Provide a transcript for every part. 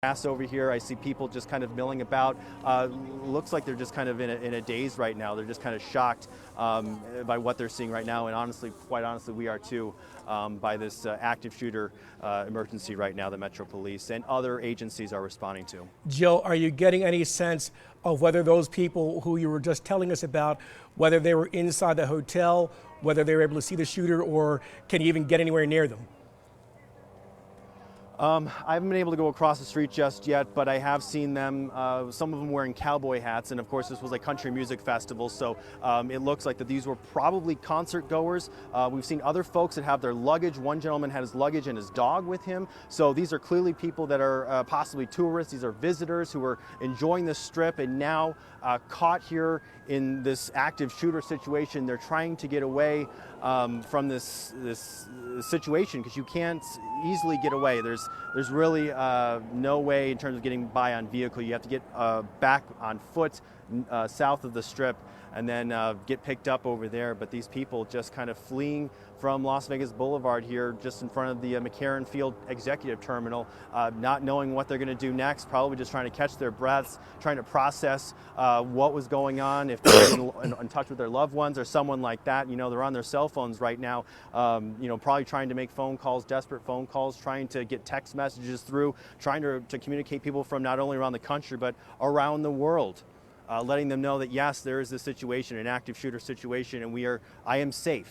grass over here. I see people just kind of milling about. Looks like they're just kind of in a daze right now. They're just kind of shocked by what they're seeing right now. And honestly, quite honestly, we are too, by this active shooter emergency right now that Metro Police and other agencies are responding to. Joe, are you getting any sense of whether those people who you were just telling us about, whether they were inside the hotel, whether they were able to see the shooter, or can you even get anywhere near them? I haven't been able to go across the street just yet, but I have seen them, some of them wearing cowboy hats, and of course this was a country music festival, so it looks like that these were probably concert goers. We've seen other folks that have their luggage. One gentleman had his luggage and his dog with him, so these are clearly people that are possibly tourists. These are visitors who are enjoying this strip and now caught here in this active shooter situation. They're trying to get away from this situation because you can't easily get away. There's really no way in terms of getting by on vehicle. You have to get back on foot south of the strip and then get picked up over there. But these people just kind of fleeing from Las Vegas Boulevard here just in front of the McCarran Field Executive Terminal, not knowing what they're going to do next, probably just trying to catch their breaths, trying to process what was going on, if they're in touch with their loved ones or someone like that. You know, they're on their cell phones right now, you know, probably trying to make phone calls, desperate phone calls, trying to get text messages through, trying to communicate people from not only around the country but around the world. Letting them know that yes, there is this situation, an active shooter situation, and I am safe.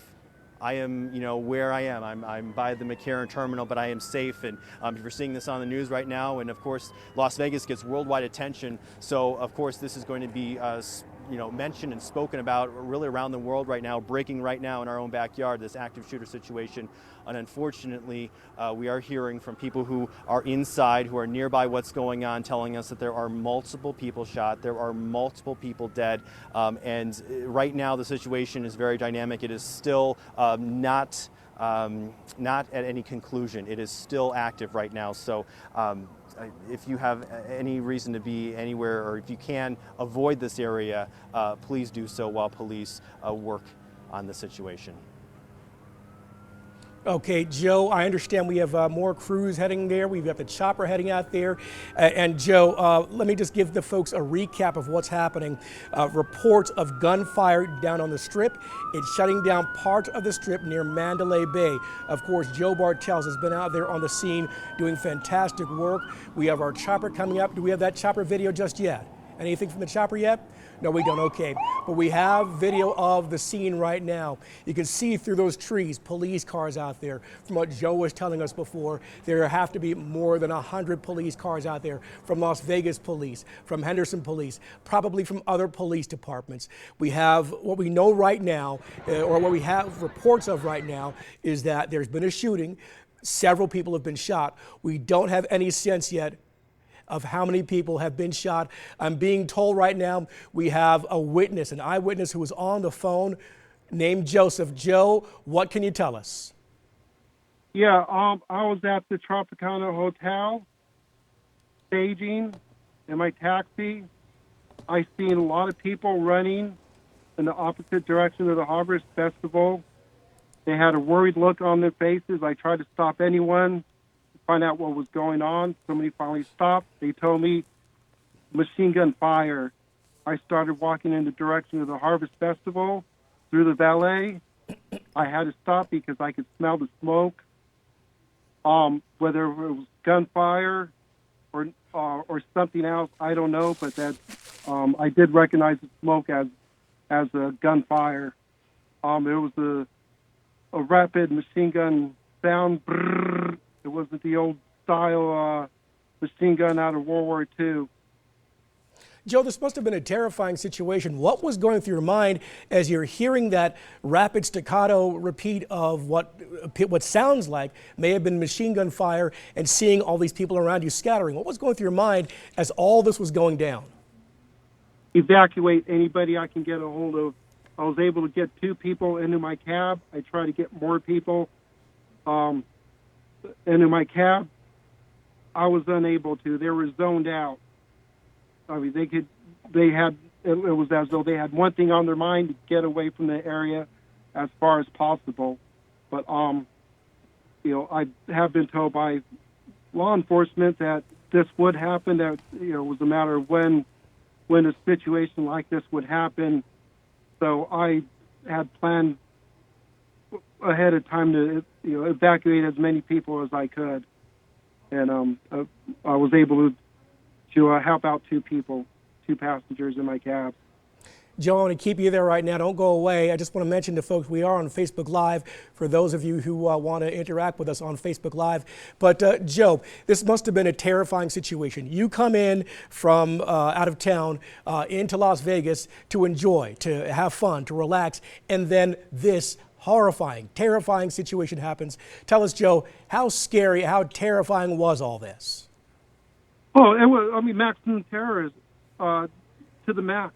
I am, you know, where I am. I'm by the McCarran terminal, but I am safe. And if you're seeing this on the news right now, and of course, Las Vegas gets worldwide attention. So of course, this is going to be, you know, mentioned and spoken about really around the world right now, breaking right now in our own backyard, this active shooter situation. And unfortunately, we are hearing from people who are inside, who are nearby what's going on, telling us that there are multiple people shot, there are multiple people dead, and right now the situation is very dynamic. It is still not at any conclusion. It is still active right now. So if you have any reason to be anywhere, or if you can avoid this area, please do so while police work on the situation. Okay, Joe, I understand we have more crews heading there. We've got the chopper heading out there. And Joe, let me just give the folks a recap of what's happening. Reports of gunfire down on the Strip. It's shutting down part of the Strip near Mandalay Bay. Of course, Joe Bartels has been out there on the scene doing fantastic work. We have our chopper coming up. Do we have that chopper video just yet? Anything from the chopper yet? No, we don't. Okay. But we have video of the scene right now. You can see through those trees, police cars out there. From what Joe was telling us before, there have to be more than 100 police cars out there from Las Vegas Police, from Henderson Police, probably from other police departments. We have what we know right now, or what we have reports of right now, is that there's been a shooting. Several people have been shot. We don't have any sense yet of how many people have been shot. I'm being told right now we have a witness, an eyewitness who was on the phone named Joseph. Joe, what can you tell us? Yeah, I was at the Tropicana Hotel staging in my taxi. I seen a lot of people running in the opposite direction of the Harvest Festival. They had a worried look on their faces. I tried to stop anyone, find out what was going on. Somebody finally stopped. They told me machine gun fire. I started walking in the direction of the Harvest Festival through the valet. I had to stop because I could smell the smoke. Whether it was gunfire or something else, I don't know, but that I did recognize the smoke as a gunfire. It was a rapid machine gun sound. Brrr. It wasn't the old style machine gun out of World War II. Joe, this must have been a terrifying situation. What was going through your mind as you're hearing that rapid staccato repeat of what sounds like may have been machine gun fire and seeing all these people around you scattering? What was going through your mind as all this was going down? Evacuate anybody I can get a hold of. I was able to get 2 people into my cab. I tried to get more people into my cab. I was unable to. They were zoned out. I mean, it was as though they had one thing on their mind: to get away from the area as far as possible. But you know, I have been told by law enforcement that this would happen. That it was a matter of when a situation like this would happen. So I had planned ahead of time to evacuate as many people as I could, and I was able to help out two passengers in my cab. Joe, I want to keep you there right now. Don't go away. I just want to mention to folks we are on Facebook Live for those of you who want to interact with us on Facebook Live. But Joe, this must have been a terrifying situation. You come in from out of town into Las Vegas to enjoy, to have fun, to relax, and then this horrifying, terrifying situation happens. Tell us, Joe, how scary, how terrifying was all this? Oh, it was. I mean, maximum terror is to the max.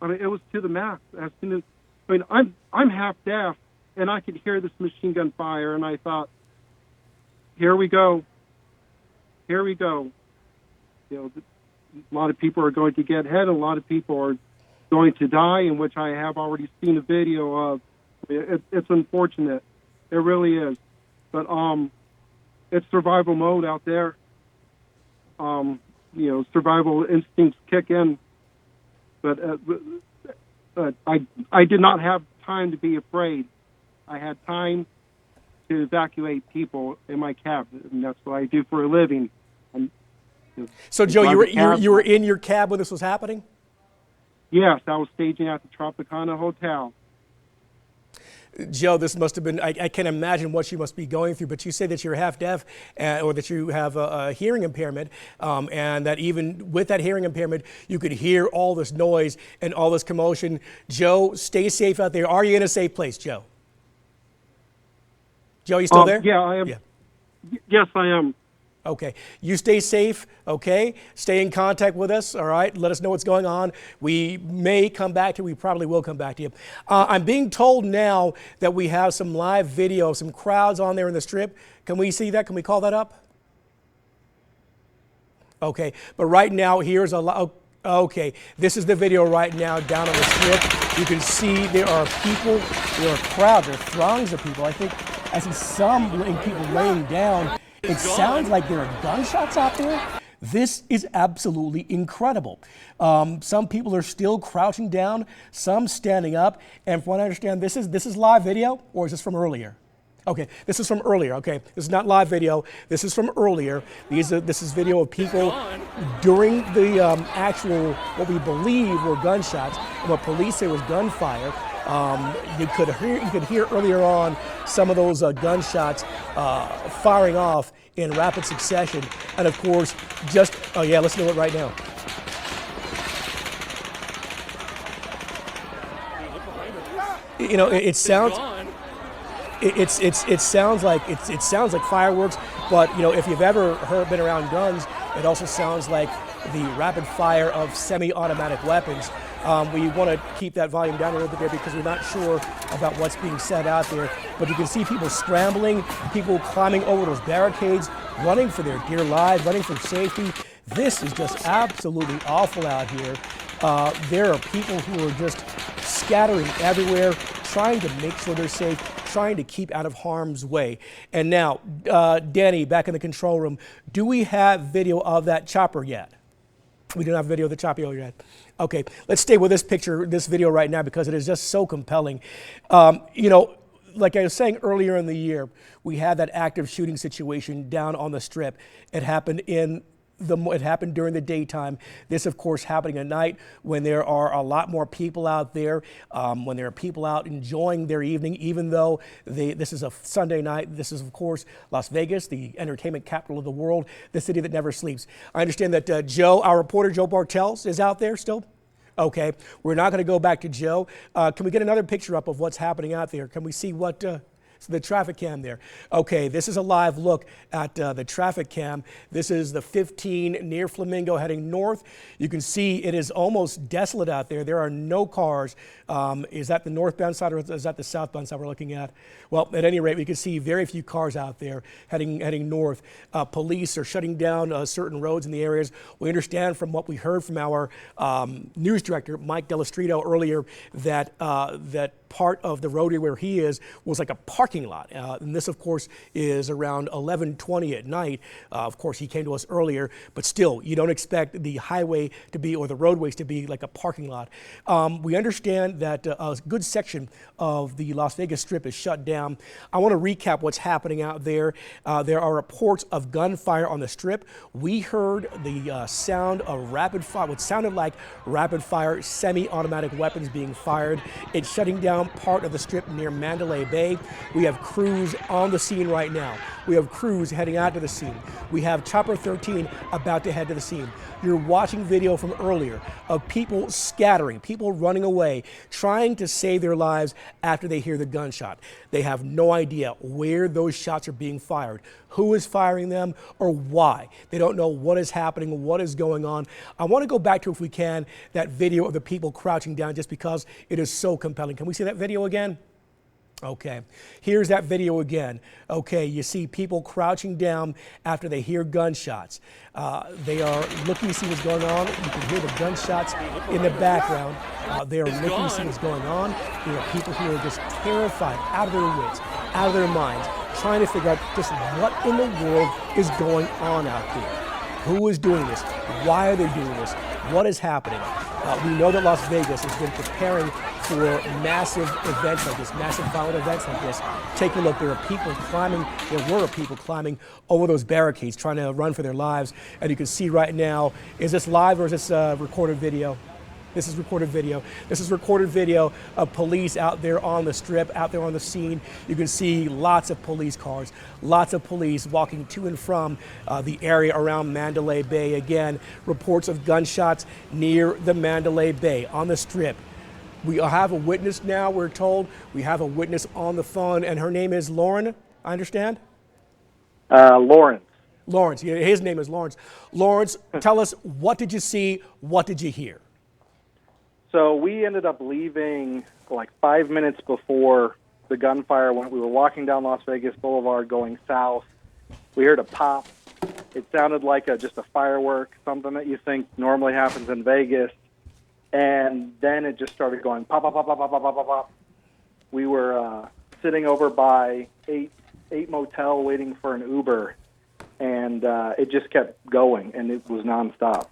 I mean, it was to the max. As soon as, I mean, I'm half deaf, and I could hear this machine gun fire, and I thought, here we go. Here we go. A lot of people are going to get hit, and a lot of people are going to die, in which I have already seen a video of. It's unfortunate. It really is. But it's survival mode out there. Survival instincts kick in. But I did not have time to be afraid. I had time to evacuate people in my cab, and that's what I do for a living. So, Joe, you were in your cab when this was happening? Yes, I was staging at the Tropicana Hotel. Joe, this must have been, I can't imagine what you must be going through, but you say that you're half deaf or that you have a hearing impairment, and that even with that hearing impairment, you could hear all this noise and all this commotion. Joe, stay safe out there. Are you in a safe place, Joe? Joe, you still there? Yeah, I am. Yeah. Yes, I am. Okay. You stay safe, okay? Stay in contact with us, all right? Let us know what's going on. We may come back to you. We probably will come back to you. I'm being told now that we have some live video, some crowds on there in the Strip. Can we see that? Can we call that up? Okay. But right now, here's okay. This is the video right now down on the Strip. You can see there are people, there are crowds, there are throngs of people. I think I see some people laying down. It sounds like there are gunshots out there. This is absolutely incredible. Some people are still crouching down, some standing up. And from what I understand, this is live video, or is this from earlier? Okay, this is from earlier. Okay, this is not live video. This is from earlier. This is video of people during the actual, what we believe were gunshots, and what police say was gunfire. You could hear earlier on some of those gunshots firing off in rapid succession, and of course, listen to it right now. It sounds. It sounds like fireworks, but if you've ever been around guns, it also sounds like the rapid fire of semi-automatic weapons. We want to keep that volume down a little bit there because we're not sure about what's being said out there. But you can see people scrambling, people climbing over those barricades, running for their dear lives, running for safety. This is just absolutely awful out here. There are people who are just scattering everywhere, trying to make sure they're safe, trying to keep out of harm's way. And now, Danny, back in the control room, do we have video of that chopper yet? We don't have video of the chopper yet. Okay, let's stay with this video right now because it is just so compelling. Like I was saying earlier in the year, we had that active shooting situation down on the Strip. It happened during the daytime. This, of course, happening at night when there are a lot more people out there, when there are people out enjoying their evening, even though this is a Sunday night. This is, of course, Las Vegas, the entertainment capital of the world, the city that never sleeps. I understand that Joe, our reporter, Joe Bartels, is out there still. Okay, we're not going to go back to Joe. Can we get another picture up of what's happening out there? Can we see what... the traffic cam there. Okay, this is a live look at the traffic cam. This is the 15 near Flamingo heading north. You can see it is almost desolate out there. There are no cars. Is that the northbound side or is that the southbound side we're looking at? Well, at any rate, we can see very few cars out there heading north. Police are shutting down certain roads in the areas. We understand from what we heard from our news director, Mike Dell'Estrito, earlier that part of the roadway where he is was like a parking lot. And this, of course, is around 11:20 at night. Of course, he came to us earlier, but still, you don't expect the highway to be, or the roadways to be like a parking lot. We understand that a good section of the Las Vegas Strip is shut down. I want to recap what's happening out there. There are reports of gunfire on the Strip. We heard the sound of rapid fire, what sounded like rapid fire semi-automatic weapons being fired. It's shutting down part of the Strip near Mandalay Bay. We have crews on the scene right now. We have crews heading out to the scene. We have Chopper 13 about to head to the scene. You're watching video from earlier of people scattering, people running away, trying to save their lives after they hear the gunshot. They have no idea where those shots are being fired, who is firing them, or why. They don't know what is happening, what is going on. I want to go back to, if we can, that video of the people crouching down, just because it is so compelling. Can we see that video again? Okay, here's that video again. Okay, you see people crouching down after they hear gunshots. They are looking to see what's going on. You can hear the gunshots in the background. They are looking to see what's going on. There are people who are just terrified, out of their wits, out of their minds, trying to figure out just what in the world is going on out there. Who is doing this? Why are they doing this? What is happening? We know that Las Vegas has been preparing for massive events like this, massive violent events like this. Take a look, there were people climbing over those barricades trying to run for their lives. And you can see right now, is this live or is this recorded video? This is recorded video. This is recorded video of police out there on the Strip, out there on the scene. You can see lots of police cars, lots of police walking to and from the area around Mandalay Bay. Again, reports of gunshots near the Mandalay Bay on the Strip. We have a witness now, we're told. We have a witness on the phone, and her name is Lauren, I understand? Lawrence. Lawrence, his name is Lawrence. Lawrence, tell us, what did you see? What did you hear? So we ended up leaving like 5 minutes before the gunfire went. We were walking down Las Vegas Boulevard going south. We heard a pop. It sounded like just a firework, something that you think normally happens in Vegas. And then it just started going pop, pop, pop, pop, pop, pop, pop, pop. We were sitting over by 8 Motel waiting for an Uber, and it just kept going, and it was nonstop.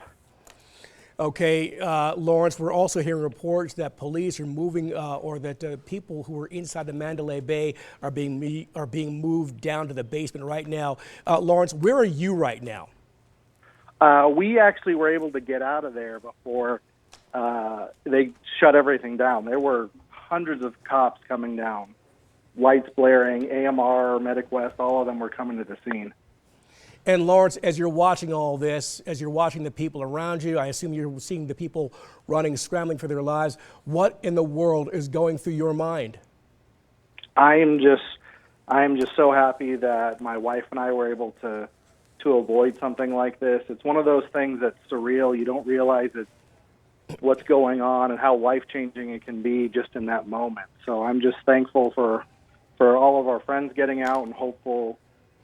Okay, Lawrence, we're also hearing reports that police are moving, or that people who are inside the Mandalay Bay are being moved down to the basement right now. Lawrence, where are you right now? We actually were able to get out of there before they shut everything down. There were hundreds of cops coming down, lights blaring, AMR, Medic West, all of them were coming to the scene. And Lawrence, as you're watching all this, as you're watching the people around you, I assume you're seeing the people running, scrambling for their lives. What in the world is going through your mind? I am just so happy that my wife and I were able to avoid something like this. It's one of those things that's surreal. You don't realize what's going on and how life-changing it can be just in that moment. So I'm just thankful for all of our friends getting out, and hopeful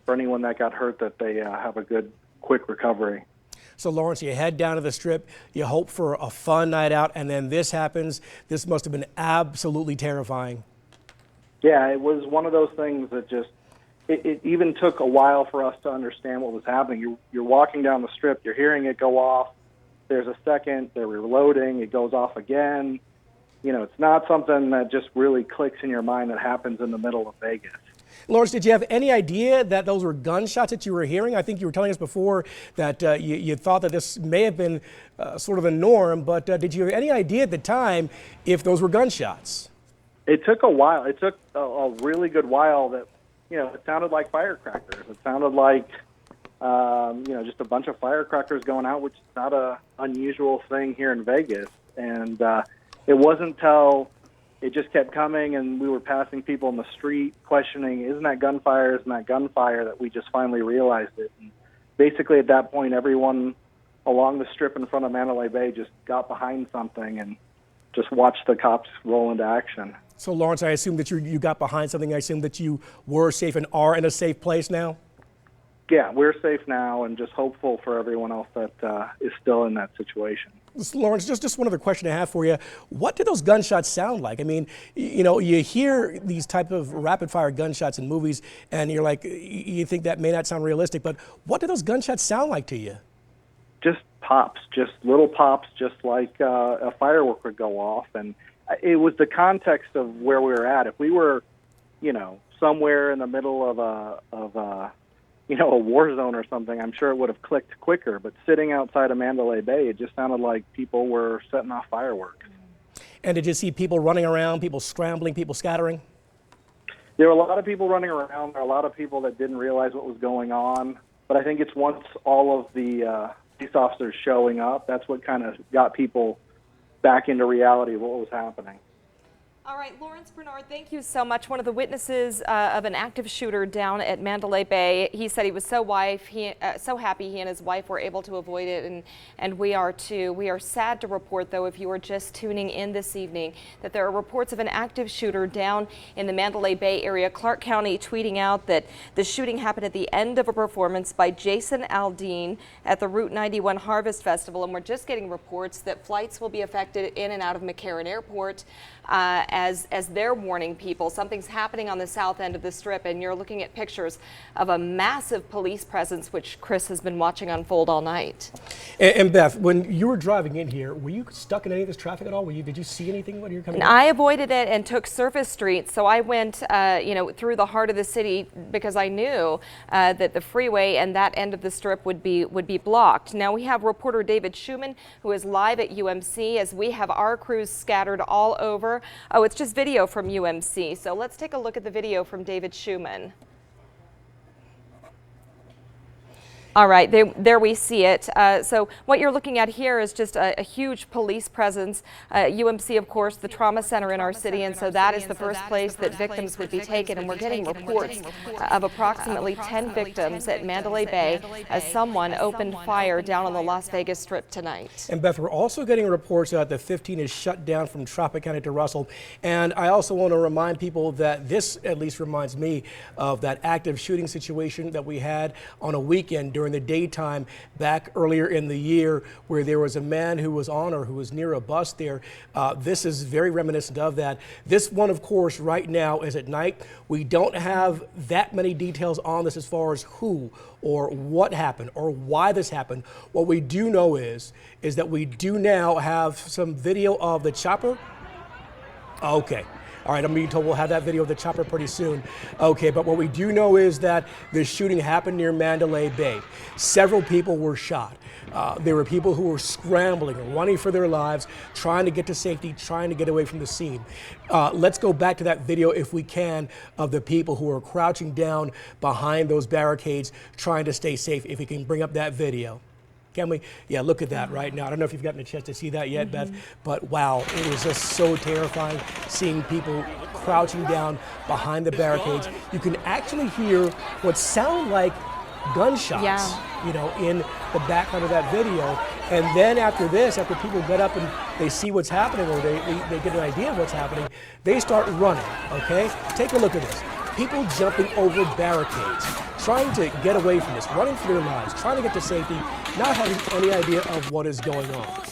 for anyone that got hurt that they have a good, quick recovery. So Lawrence, you head down to the Strip, you hope for a fun night out, and then this happens. This must have been absolutely terrifying. Yeah, it was one of those things that just, it even took a while for us to understand what was happening. You're walking down the Strip, you're hearing it go off. There's a second, they're reloading, it goes off again. You know, it's not something that just really clicks in your mind that happens in the middle of Vegas. Lawrence, did you have any idea that those were gunshots that you were hearing? I think you were telling us before that you thought that this may have been sort of a norm, but did you have any idea at the time if those were gunshots? It took a while. It took a really good while that, you know, it sounded like firecrackers. It sounded like, just a bunch of firecrackers going out, which is not a unusual thing here in Vegas. And it wasn't until it just kept coming and we were passing people in the street questioning, isn't that gunfire, that we just finally realized it. And basically at that point, everyone along the Strip in front of Mandalay Bay just got behind something and just watched the cops roll into action. So Lawrence, I assume that you got behind something. I assume that you were safe and are in a safe place now? yeah, we're safe now, and just hopeful for everyone else that is still in that situation. Lawrence, just one other question I have for you. What do those gunshots sound like? I mean, you know, you hear these type of rapid fire gunshots in movies and you're like, you think that may not sound realistic, but what do those gunshots sound like to you? Just pops, just little pops, just like a firework would go off. And it was the context of where we were at. If we were, you know, somewhere in the middle of a you know, a war zone or something, I'm sure it would have clicked quicker. But sitting outside of Mandalay Bay, it just sounded like people were setting off fireworks. And did you see people running around, people scrambling, people scattering? There were a lot of people running around. There were a lot of people that didn't realize what was going on. But I think it's once all of the police officers showing up, that's what kind of got people back into reality of what was happening. All right, Lawrence Bernard, thank you so much. One of the witnesses of an active shooter down at Mandalay Bay. He said he was so happy he and his wife were able to avoid it, and we are too. We are sad to report, though, if you are just tuning in this evening, that there are reports of an active shooter down in the Mandalay Bay area. Clark County tweeting out that the shooting happened at the end of a performance by Jason Aldean at the Route 91 Harvest Festival, and we're just getting reports that flights will be affected in and out of McCarran Airport. As they're warning people, something's happening on the south end of the Strip, and you're looking at pictures of a massive police presence, which Chris has been watching unfold all night. And Beth, when you were driving in here, were you stuck in any of this traffic at all? Did you see anything when you were coming in? I avoided it and took surface streets, so I went through the heart of the city because I knew that the freeway and that end of the Strip would be blocked. Now we have reporter David Schuman, who is live at UMC, as we have our crews scattered all over. Oh, it's just video from UMC. So let's take a look at the video from David Schuman. All right, there we see it. So what you're looking at here is just a huge police presence. UMC, of course, the trauma center in our city, and so that is the first place that victims would be taken. And we're getting reports of approximately 10 victims at Mandalay Bay as someone opened fire down on the Las Vegas Strip tonight. And Beth, we're also getting reports that the 15 is shut down from Tropicana to Russell. And I also want to remind people that this at least reminds me of that active shooting situation that we had on a weekend during the daytime back earlier in the year, where there was a man who was on or who was near a bus there. This is very reminiscent of that. This one, of course, right now is at night. We don't have that many details on this as far as who or what happened or why this happened. What we do know is that we do now have some video of the chopper. Okay. All right, I'm being told we'll have that video of the chopper pretty soon. Okay, but what we do know is that the shooting happened near Mandalay Bay. Several people were shot. There were people who were scrambling, running for their lives, trying to get to safety, trying to get away from the scene. Let's go back to that video, if we can, of the people who are crouching down behind those barricades, trying to stay safe. If we can bring up that video. Can we? Yeah, look at that right now. I don't know if you've gotten a chance to see that yet, Beth, but wow, it was just so terrifying seeing people crouching down behind the barricades. You can actually hear what sound like gunshots, you know, in the background of that video. And then after this, after people get up and they see what's happening, or they get an idea of what's happening, they start running, okay? Take a look at this. People jumping over barricades, trying to get away from this, running for their lives, trying to get to safety, not having any idea of what is going on.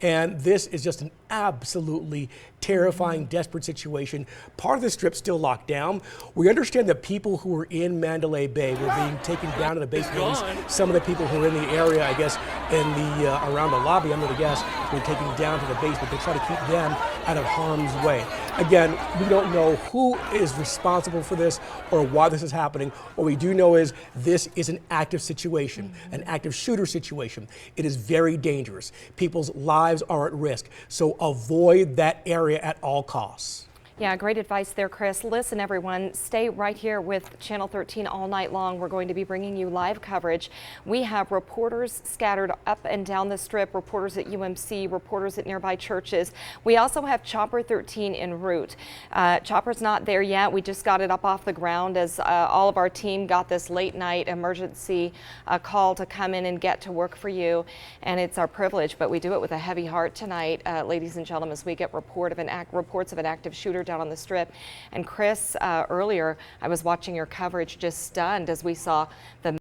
And this is just an absolutely terrifying, desperate situation. Part of the Strip still locked down. We understand that people who were in Mandalay Bay were being taken down to the base buildings. Some of the people who were in the area, I guess, in the around the lobby, I'm going to guess, were taken down to the base, but they try to keep them out of harm's way. Again, we don't know who is responsible for this or why this is happening. What we do know is this is an active situation, an active shooter situation. It is very dangerous. People's lives are at risk, so avoid that area at all costs. Yeah, great advice there, Chris. Listen, everyone, stay right here with Channel 13 all night long. We're going to be bringing you live coverage. We have reporters scattered up and down the Strip, reporters at UMC, reporters at nearby churches. We also have Chopper 13 en route. Chopper's not there yet. We just got it up off the ground as all of our team got this late night emergency call to come in and get to work for you. And it's our privilege, but we do it with a heavy heart tonight, ladies and gentlemen, as we get reports of an active shooter down on the Strip. And Chris, earlier I was watching your coverage, just stunned as we saw the